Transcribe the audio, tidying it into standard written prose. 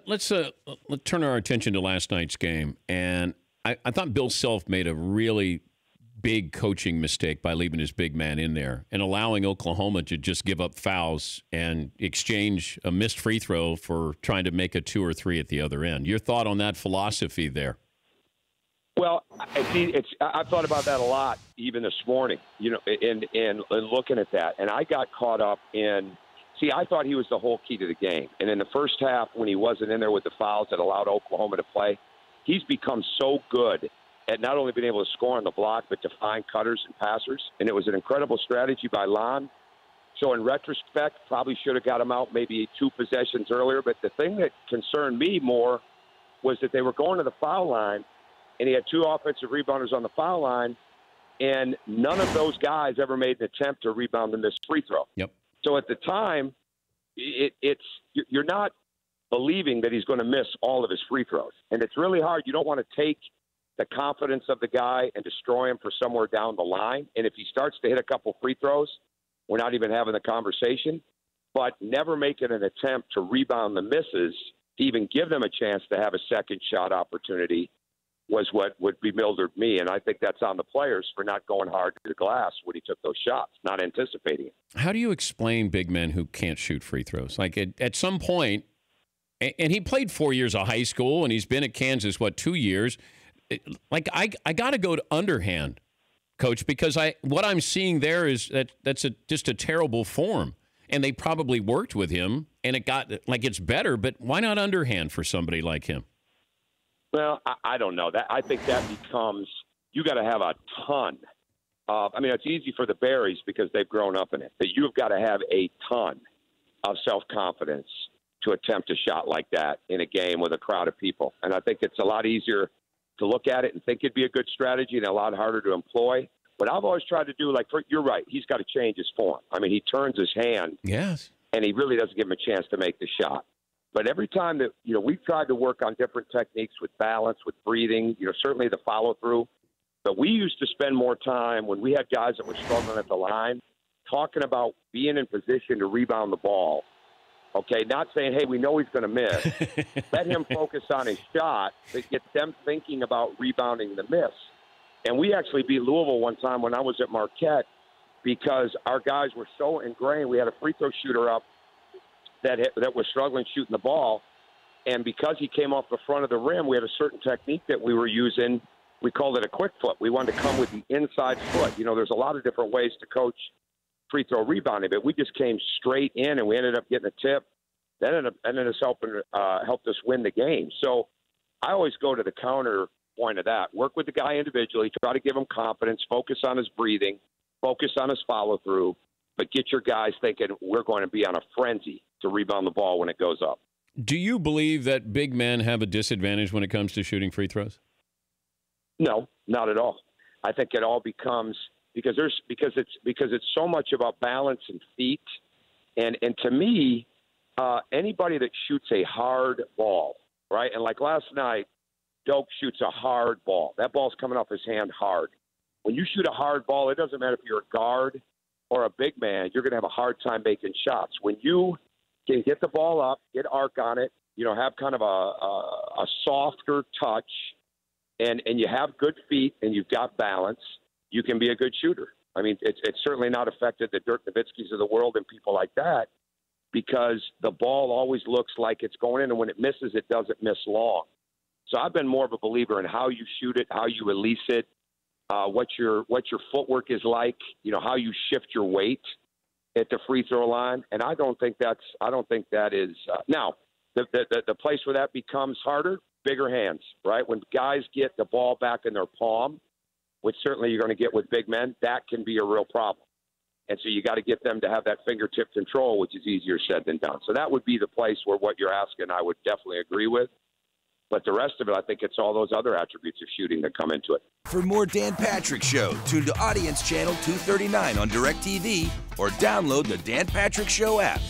let's turn our attention to last night's game. And I thought Bill Self made a really big coaching mistake by leaving his big man in there and allowing Oklahoma to just give up fouls and exchange a missed free throw for trying to make a 2 or 3 at the other end. Your thought on that philosophy there? Well, I've thought about that a lot, even this morning, in looking at that. And I got caught up in, I thought he was the whole key to the game. And in the first half, when he wasn't in there with the fouls that allowed Oklahoma to play, he's become so good at not only being able to score on the block, but to find cutters and passers. And it was an incredible strategy by Lon. So in retrospect, probably should have got him out maybe 2 possessions earlier. But the thing that concerned me more was that they were going to the foul line, and he had 2 offensive rebounders on the foul line, and none of those guys ever made an attempt to rebound the missed free throw. Yep. So at the time, you're not believing that he's going to miss all of his free throws. And it's really hard. You don't want to take the confidence of the guy and destroy him for somewhere down the line. And if he starts to hit a couple free throws, we're not even having the conversation. But never making an attempt to rebound the misses, to even give them a chance to have a second shot opportunity, was what would bewildered me. And I think that's on the players for not going hard to the glass when he took those shots, not anticipating it. How do you explain big men who can't shoot free throws? Like at some point, and he played 4 years of high school, and he's been at Kansas, 2 years? Like, I got to go to underhand, Coach, because what I'm seeing there is that's just a terrible form. And they probably worked with him, and it got like it's better, but why not underhand for somebody like him? Well, I don't know. I think that becomes, you got to have a ton of, it's easy for the Berries because they've grown up in it, but you've got to have a ton of self-confidence to attempt a shot like that in a game with a crowd of people. And I think it's a lot easier to look at it and think it'd be a good strategy and a lot harder to employ. But I've always tried to do, you're right, he's got to change his form. He turns his hand. Yes. And he really doesn't give him a chance to make the shot. But every time that, we've tried to work on different techniques with balance, with breathing, certainly the follow-through. But we used to spend more time when we had guys that were struggling at the line talking about being in position to rebound the ball. Okay, not saying, hey, we know he's going to miss. Let him focus on his shot that gets them thinking about rebounding the miss. And we actually beat Louisville one time when I was at Marquette because our guys were so ingrained. We had a free throw shooter up that was struggling shooting the ball. And because he came off the front of the rim, we had a certain technique that we were using. We called it a quick foot. We wanted to come with the inside foot. There's a lot of different ways to coach free throw rebounding, but we just came straight in and we ended up getting a tip. That ended up helped us win the game. So I always go to the counter point of that. Work with the guy individually, try to give him confidence, focus on his breathing, focus on his follow-through, but get your guys thinking we're going to be on a frenzy to rebound the ball when it goes up. Do you believe that big men have a disadvantage when it comes to shooting free throws? No, not at all. I think it all becomes because it's so much about balance and feet, and to me, anybody that shoots a hard ball, right? And like last night, Doak shoots a hard ball. That ball's coming off his hand hard. When you shoot a hard ball, it doesn't matter if you're a guard or a big man, you're going to have a hard time making shots. When you can get the ball up, get arc on it, have kind of a softer touch, and you have good feet and you've got balance, you can be a good shooter. It's certainly not affected the Dirk Nowitzkis of the world and people like that because the ball always looks like it's going in, and when it misses, it doesn't miss long. So I've been more of a believer in how you shoot it, how you release it, what your footwork is like, how you shift your weight at the free throw line. And I don't think that is now the place where that becomes harder, bigger hands, right? When guys get the ball back in their palm, which certainly you're going to get with big men, that can be a real problem. And so you got to get them to have that fingertip control, which is easier said than done. So that would be the place where what you're asking I would definitely agree with. But the rest of it, I think it's all those other attributes of shooting that come into it. For more Dan Patrick Show, tune to Audience Channel 239 on DirecTV or download the Dan Patrick Show app.